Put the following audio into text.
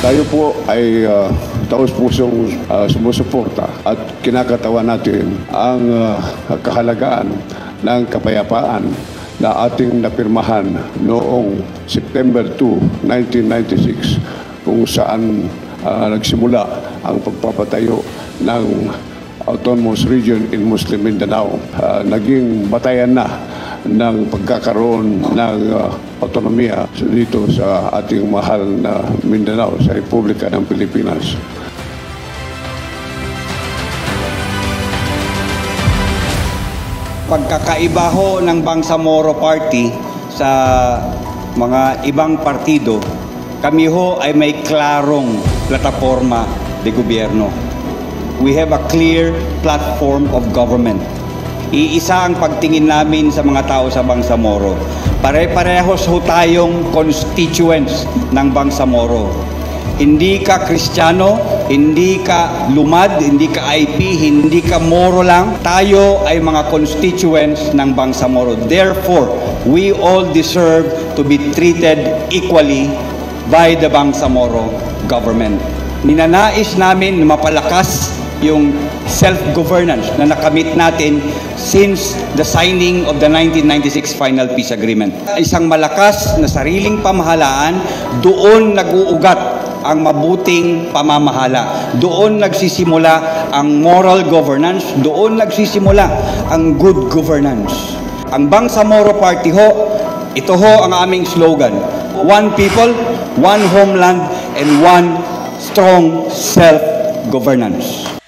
Tayo po ay taos-pusong sumusuporta at kinakatawan natin ang kahalagaan ng kapayapaan na ating napirmahan noong September 2, 1996 kung saan nagsimula ang pagpapatayo ng Autonomous Region in Muslim Mindanao. Naging batayan na ng pagkakaroon ng autonomiya dito sa ating mahal na Mindanao, sa Republika ng Pilipinas. Pagkakaiba ho ng Bangsamoro Party sa mga ibang partido, kami ho ay may klarong plataforma de gobyerno. We have a clear platform of government. Iisa ang pagtingin namin sa mga tao sa Bangsamoro. Pare-parehos ho tayong constituents ng Bangsamoro. Hindi ka Kristiyano, hindi ka lumad, hindi ka IP, hindi ka Moro lang. Tayo ay mga constituents ng Bangsamoro. Therefore, we all deserve to be treated equally by the Bangsamoro government. Ninanais namin na mapalakas yung self-governance na nakamit natin since the signing of the 1996 Final Peace Agreement. Isang malakas na sariling pamahalaan, doon nag-uugat ang mabuting pamamahala. Doon nagsisimula ang moral governance, doon nagsisimula ang good governance. Ang Bangsamoro Party ho, ito ho ang aming slogan: one people, one homeland, and one strong self-governance.